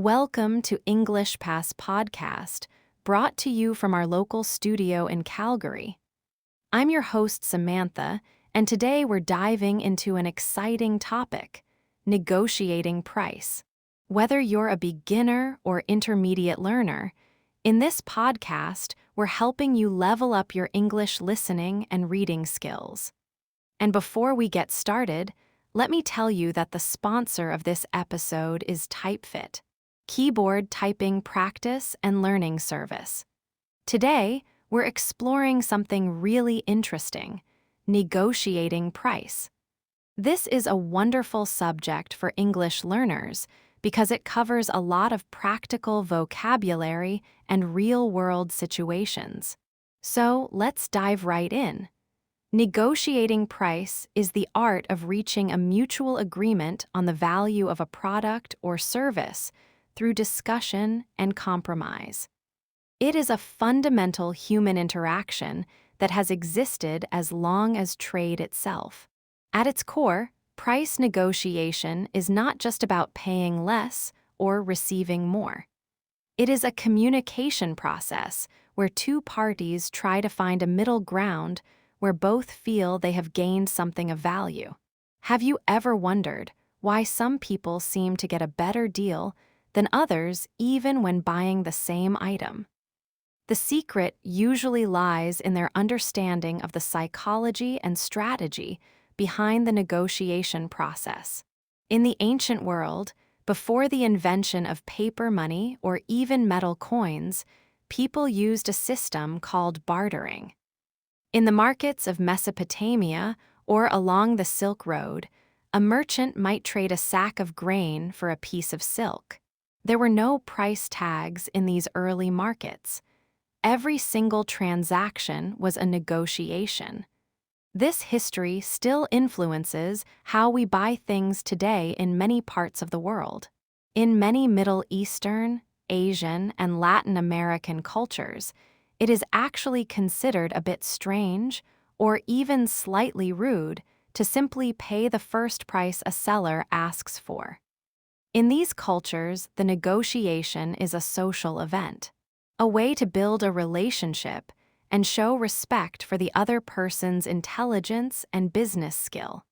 Welcome to EnglishPass Podcast, brought to you from our local studio in Calgary. I'm your host, Samantha, and today we're diving into an exciting topic: negotiating price. Whether you're a beginner or intermediate learner, in this podcast, we're helping you level up your English listening and reading skills. And before we get started, let me tell you that the sponsor of this episode is TypeFit, keyboard typing practice and learning service. Today, we're exploring something really interesting: negotiating price. This is a wonderful subject for English learners because it covers a lot of practical vocabulary and real-world situations. So let's dive right in. Negotiating price is the art of reaching a mutual agreement on the value of a product or service through discussion and compromise. It is a fundamental human interaction that has existed as long as trade itself. At its core, price negotiation is not just about paying less or receiving more. It is a communication process where two parties try to find a middle ground where both feel they have gained something of value. Have you ever wondered why some people seem to get a better deal than others even when buying the same item? The secret usually lies in their understanding of the psychology and strategy behind the negotiation process. In the ancient world, before the invention of paper money or even metal coins, people used a system called bartering. In the markets of Mesopotamia or along the Silk Road, a merchant might trade a sack of grain for a piece of silk. There were no price tags in these early markets. Every single transaction was a negotiation. This history still influences how we buy things today in many parts of the world. In many Middle Eastern, Asian, and Latin American cultures, it is actually considered a bit strange or even slightly rude to simply pay the first price a seller asks for. In these cultures, the negotiation is a social event, a way to build a relationship and show respect for the other person's intelligence and business skill.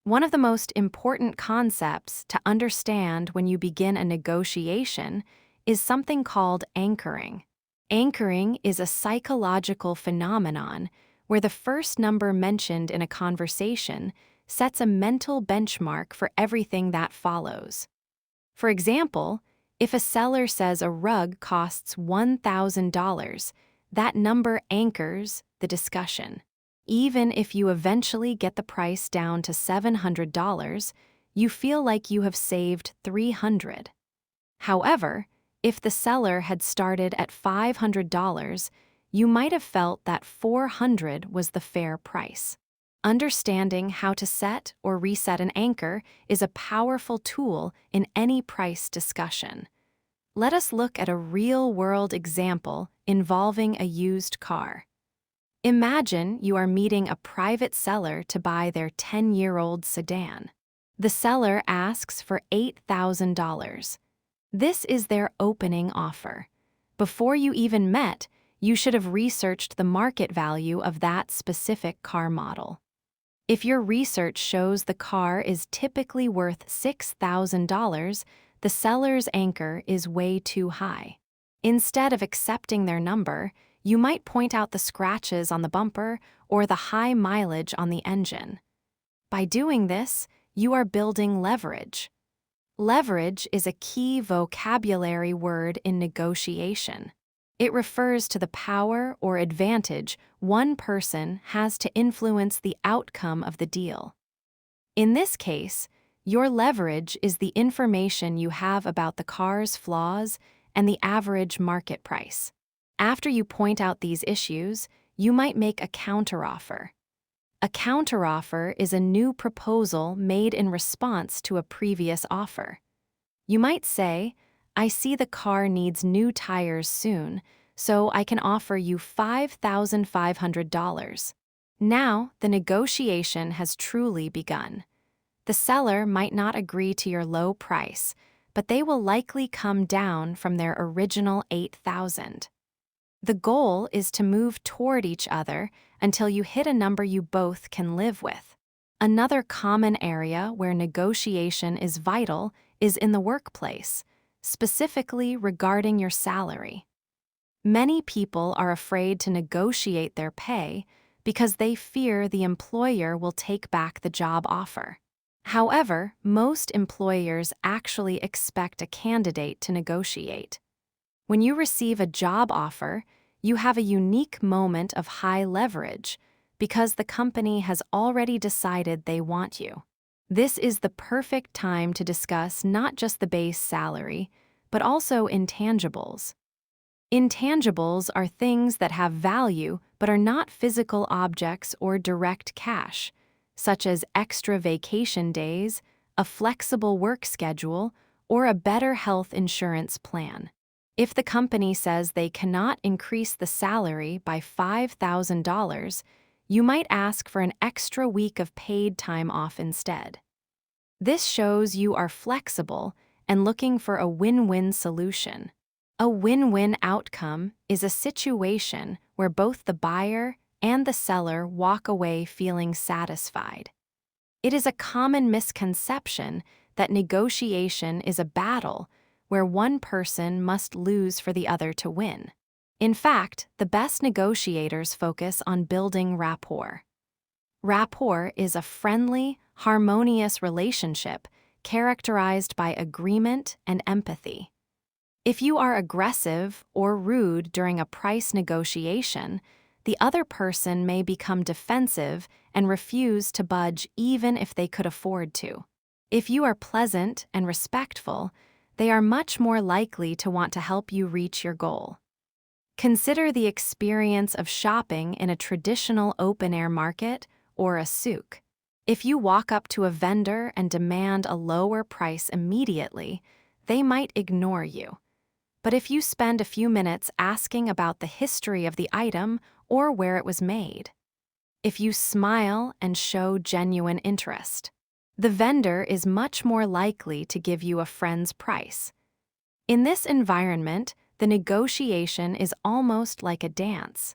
One of the most important concepts to understand when you begin a negotiation is something called anchoring. Anchoring is a psychological phenomenon where the first number mentioned in a conversation sets a mental benchmark for everything that follows. For example, if a seller says a rug costs $1,000, that number anchors the discussion. Even if you eventually get the price down to $700, you feel like you have saved $300. However, if the seller had started at $500, you might have felt that $400 was the fair price. Understanding how to set or reset an anchor is a powerful tool in any price discussion. Let us look at a real-world example involving a used car. Imagine you are meeting a private seller to buy their 10-year-old sedan. The seller asks for $8,000. This is their opening offer. Before you even met, you should have researched the market value of that specific car model. If your research shows the car is typically worth $6,000, the seller's anchor is way too high. Instead of accepting their number, you might point out the scratches on the bumper or the high mileage on the engine. By doing this, you are building leverage. Leverage is a key vocabulary word in negotiation. It refers to the power or advantage one person has to influence the outcome of the deal. In this case, your leverage is the information you have about the car's flaws and the average market price. After you point out these issues, you might make a counteroffer. A counteroffer is a new proposal made in response to a previous offer. You might say, "I see the car needs new tires soon, so I can offer you $5,500. Now, the negotiation has truly begun. The seller might not agree to your low price, but they will likely come down from their original $8,000. The goal is to move toward each other until you hit a number you both can live with. Another common area where negotiation is vital is in the workplace, specifically regarding your salary. Many people are afraid to negotiate their pay because they fear the employer will take back the job offer. However, most employers actually expect a candidate to negotiate. When you receive a job offer, you have a unique moment of high leverage because the company has already decided they want you. This is the perfect time to discuss not just the base salary, but also intangibles. Intangibles are things that have value but are not physical objects or direct cash, such as extra vacation days, a flexible work schedule, or a better health insurance plan. If the company says they cannot increase the salary by $5,000, you might ask for an extra week of paid time off instead. This shows you are flexible and looking for a win-win solution. A win-win outcome is a situation where both the buyer and the seller walk away feeling satisfied. It is a common misconception that negotiation is a battle where one person must lose for the other to win. In fact, the best negotiators focus on building rapport. Rapport is a friendly, harmonious relationship characterized by agreement and empathy. If you are aggressive or rude during a price negotiation, the other person may become defensive and refuse to budge even if they could afford to. If you are pleasant and respectful, they are much more likely to want to help you reach your goal. Consider the experience of shopping in a traditional open-air market or a souk. If you walk up to a vendor and demand a lower price immediately, they might ignore you. But if you spend a few minutes asking about the history of the item or where it was made, if you smile and show genuine interest, the vendor is much more likely to give you a friend's price. In this environment, the negotiation is almost like a dance.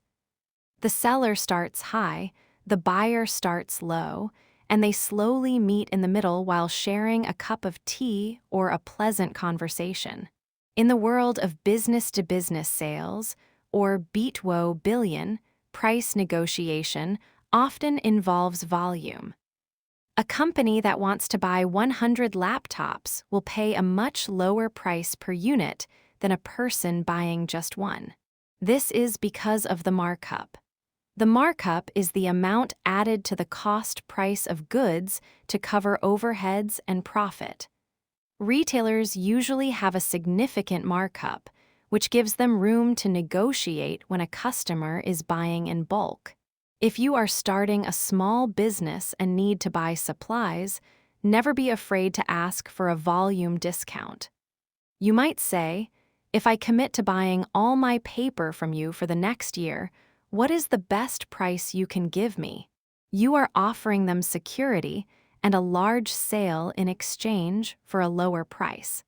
The seller starts high, the buyer starts low, and they slowly meet in the middle while sharing a cup of tea or a pleasant conversation. In the world of business-to-business sales, or beat-woe billion, price negotiation often involves volume. A company that wants to buy 100 laptops will pay a much lower price per unit than a person buying just one. This is because of the markup. The markup is the amount added to the cost price of goods to cover overheads and profit. Retailers usually have a significant markup, which gives them room to negotiate when a customer is buying in bulk. If you are starting a small business and need to buy supplies, never be afraid to ask for a volume discount. You might say, "If I commit to buying all my paper from you for the next year, what is the best price you can give me?" You are offering them security and a large sale in exchange for a lower price.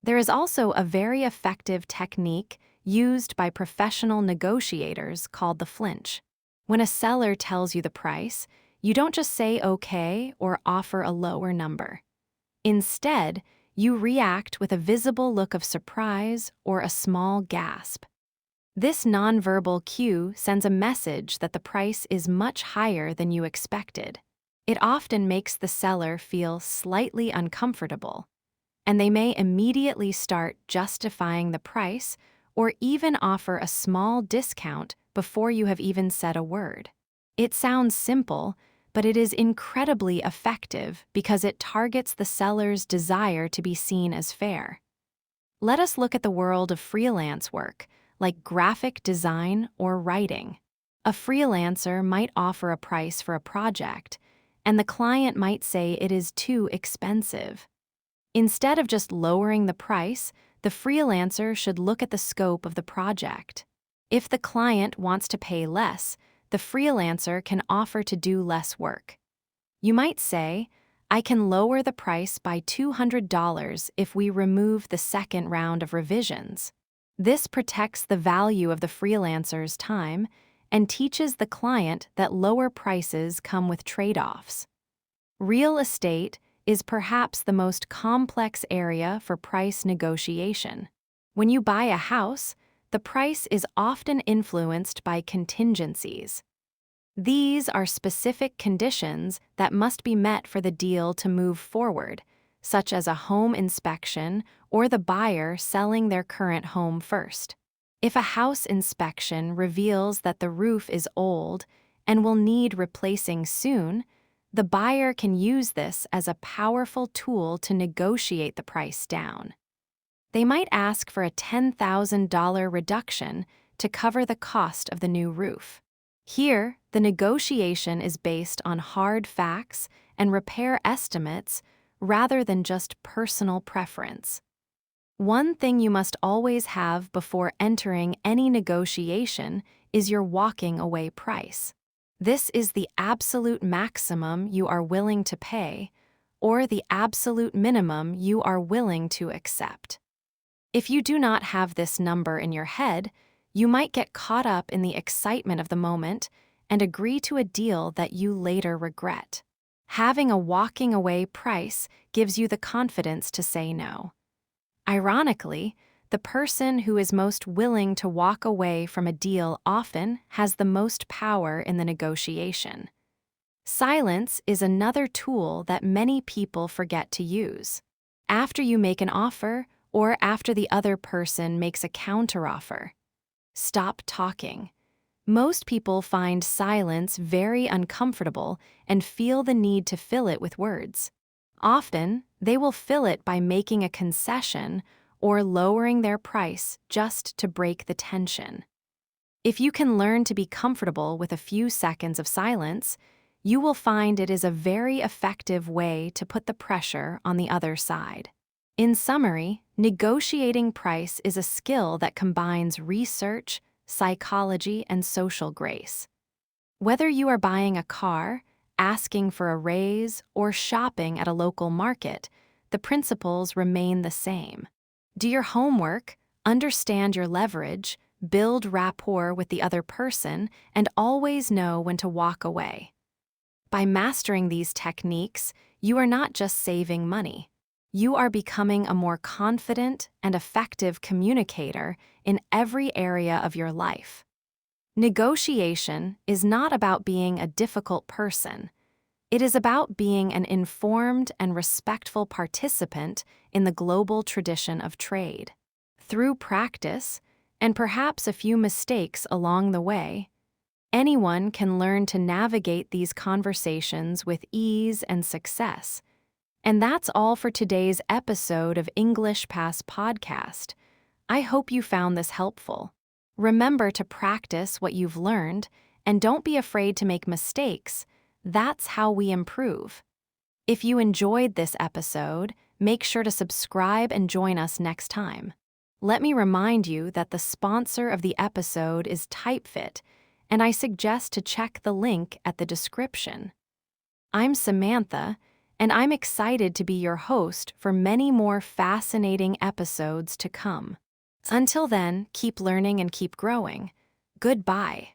There is also a very effective technique used by professional negotiators called the flinch. When a seller tells you the price, you don't just say okay or offer a lower number. Instead, you react with a visible look of surprise or a small gasp. This nonverbal cue sends a message that the price is much higher than you expected. It often makes the seller feel slightly uncomfortable, and they may immediately start justifying the price or even offer a small discount before you have even said a word. It sounds simple, but it is incredibly effective because it targets the seller's desire to be seen as fair. Let us look at the world of freelance work, like graphic design or writing. A freelancer might offer a price for a project, and the client might say it is too expensive. Instead of just lowering the price, the freelancer should look at the scope of the project. If the client wants to pay less, the freelancer can offer to do less work. You might say, I can lower the price by $200 if we remove the second round of revisions. This protects the value of the freelancer's time and teaches the client that lower prices come with trade-offs. Real estate is perhaps the most complex area for price negotiation. When you buy a house, the price is often influenced by contingencies. These are specific conditions that must be met for the deal to move forward, such as a home inspection or the buyer selling their current home first. If a house inspection reveals that the roof is old and will need replacing soon, the buyer can use this as a powerful tool to negotiate the price down. They might ask for a $10,000 reduction to cover the cost of the new roof. Here, the negotiation is based on hard facts and repair estimates rather than just personal preference. One thing you must always have before entering any negotiation is your walking away price. This is the absolute maximum you are willing to pay, or the absolute minimum you are willing to accept. If you do not have this number in your head, you might get caught up in the excitement of the moment and agree to a deal that you later regret. Having a walking away price gives you the confidence to say no. Ironically, the person who is most willing to walk away from a deal often has the most power in the negotiation. Silence is another tool that many people forget to use. After you make an offer, or after the other person makes a counteroffer, stop talking. Most people find silence very uncomfortable and feel the need to fill it with words. Often, they will fill it by making a concession or lowering their price just to break the tension. If you can learn to be comfortable with a few seconds of silence, you will find it is a very effective way to put the pressure on the other side. In summary, negotiating price is a skill that combines research, psychology, and social grace. Whether you are buying a car, asking for a raise, or shopping at a local market, the principles remain the same. Do your homework, understand your leverage, build rapport with the other person, and always know when to walk away. By mastering these techniques, you are not just saving money. You are becoming a more confident and effective communicator in every area of your life. Negotiation is not about being a difficult person. It is about being an informed and respectful participant in the global tradition of trade. Through practice, and perhaps a few mistakes along the way, anyone can learn to navigate these conversations with ease and success. And that's all for today's episode of EnglishPass Podcast. I hope you found this helpful. Remember to practice what you've learned, and don't be afraid to make mistakes. That's how we improve. If you enjoyed this episode, make sure to subscribe and join us next time. Let me remind you that the sponsor of the episode is TypeFit, and I suggest to check the link at the description. I'm Samantha, and I'm excited to be your host for many more fascinating episodes to come. Until then, keep learning and keep growing. Goodbye.